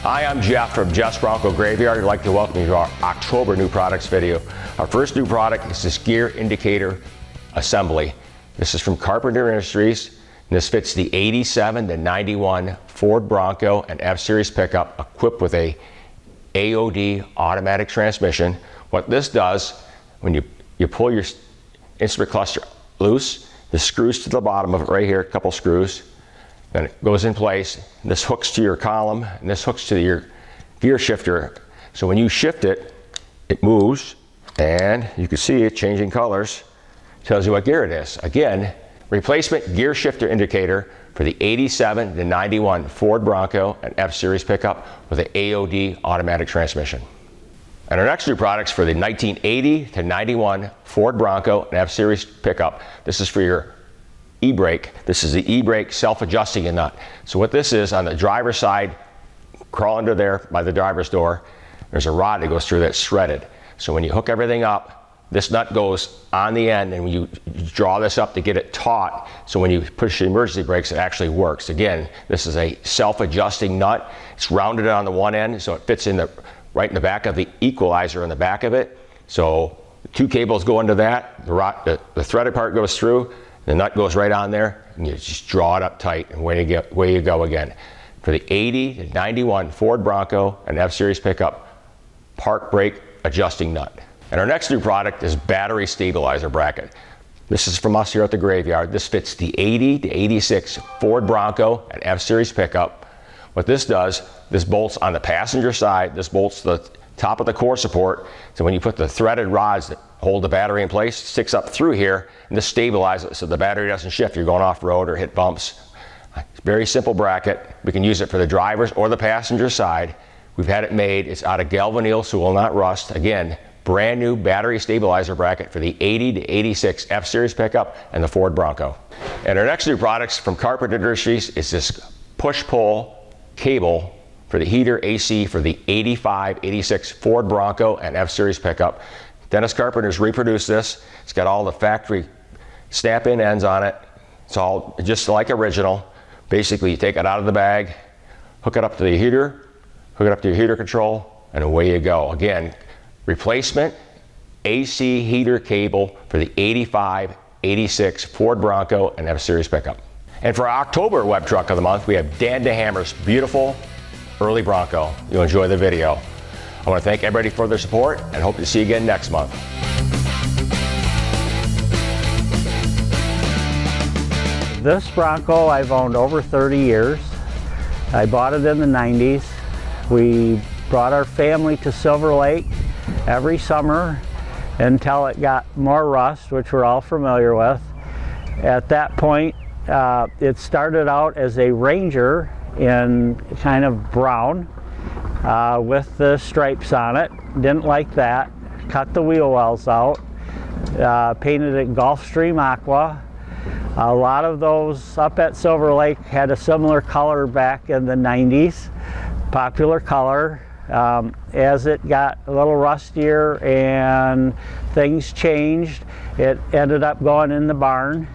Hi, I'm Jeff from Jeff's Bronco Graveyard. I'd like to welcome you to our October new products video. Our first new product is this gear indicator assembly. This is from Carpenter Industries, and this fits the 87 to 91 Ford Bronco and F-Series pickup equipped with a AOD automatic transmission. What this does, when you pull your instrument cluster loose, the screws to the bottom of it right here, a couple screws, then it goes in place. This hooks to your column, and this hooks to your gear shifter. So when you shift it, it moves, and you can see it changing colors. Tells you what gear it is. Again, replacement gear shifter indicator for the 87 to 91 Ford Bronco and F-Series pickup with an AOD automatic transmission. And our next new products for the 1980 to 91 Ford Bronco and F-Series pickup. This is for your e-brake. This is the e-brake self-adjusting nut. So what this is, on the driver's side, crawl under there by the driver's door, there's a rod that goes through that's threaded. So when you hook everything up, this nut goes on the end, and when you draw this up to get it taut, so when you push the emergency brakes, it actually works. Again, this is a self-adjusting nut. It's rounded on the one end, so it fits in right in the back of the equalizer in the back of it. So two cables go into that, the threaded part goes through, the nut goes right on there, and you just draw it up tight, and away you go again. For the 80 to 91 Ford Bronco and F-Series pickup, park brake adjusting nut. And our next new product is battery stabilizer bracket. This is from us here at the Graveyard. This fits the 80 to 86 Ford Bronco and F-Series pickup. What this does, this bolts on the passenger side, this bolts to the top of the core support, so when you put the threaded rods that hold the battery in place, it sticks up through here, and this stabilizes it so the battery doesn't shift. You're going off-road or hit bumps. It's a very simple bracket. We can use it for the driver's or the passenger side. We've had it made. It's out of galvanneal, so it will not rust. Again, brand new battery stabilizer bracket for the 80 to 86 F-Series pickup and the Ford Bronco. And our next new products from Carpenter Industries is this push-pull cable for the heater AC for the 85, 86 Ford Bronco and F-Series pickup. Dennis Carpenter's reproduced this. It's got all the factory snap-in ends on it. It's all just like original. Basically, you take it out of the bag, hook it up to the heater, hook it up to your heater control, and away you go. Again, replacement AC heater cable for the 85, 86 Ford Bronco and F-Series pickup. And for our October Web Truck of the Month, we have Dan DeHammer's beautiful early Bronco. You'll enjoy the video. I want to thank everybody for their support and hope to see you again next month. This Bronco I've owned over 30 years. I bought it in the 90s. We brought our family to Silver Lake every summer until it got more rust, which we're all familiar with. At that point, it started out as a Ranger in kind of brown with the stripes on it. Didn't like that. Cut the wheel wells out. Painted it Gulfstream Aqua. A lot of those up at Silver Lake had a similar color back in the 90s. Popular color. As it got a little rustier and things changed, it ended up going in the barn,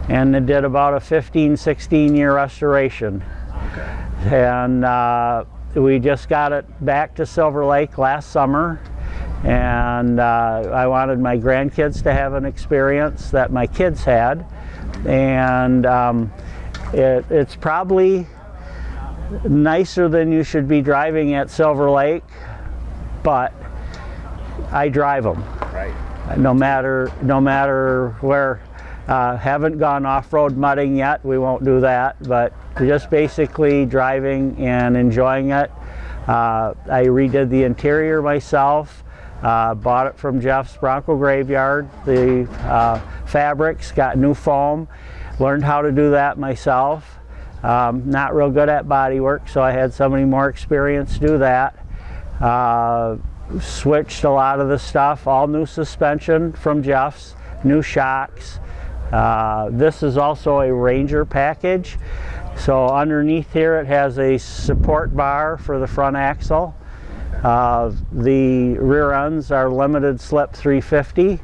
and it did about a 15-16 year restoration. Okay. And we just got it back to Silver Lake last summer, and I wanted my grandkids to have an experience that my kids had, and it's probably nicer than you should be driving at Silver Lake, but I drive them. Right. No matter where. Haven't gone off-road mudding yet. We won't do that, but just basically driving and enjoying it. I redid the interior myself. Bought it from Jeff's Bronco Graveyard. The fabrics, got new foam. Learned how to do that myself. Not real good at body work, so I had somebody more experienced do that. Switched a lot of the stuff, all new suspension from Jeff's, new shocks. This is also a Ranger package. So underneath here it has a support bar for the front axle. The rear ends are limited slip 350,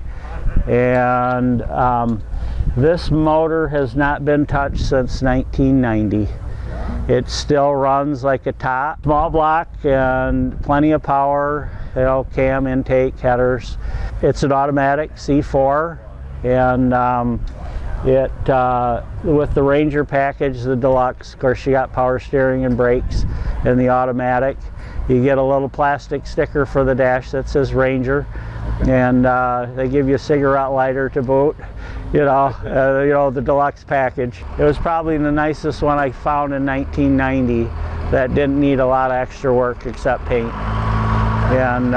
and this motor has not been touched since 1990. It still runs like a top. Small block and plenty of power, you know, cam, intake, headers. It's an automatic C4, and with the Ranger package, the Deluxe, of course you got power steering and brakes in the automatic. You get a little plastic sticker for the dash that says Ranger, and they give you a cigarette lighter to boot. You know, the Deluxe package. It was probably the nicest one I found in 1990 that didn't need a lot of extra work except paint. And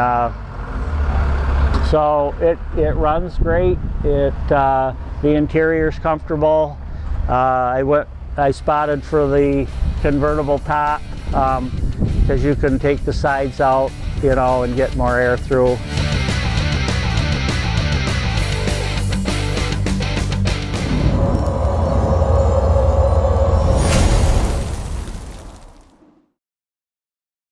so it runs great. The interior's comfortable. I spotted for the convertible top because you can take the sides out, you know, and get more air through.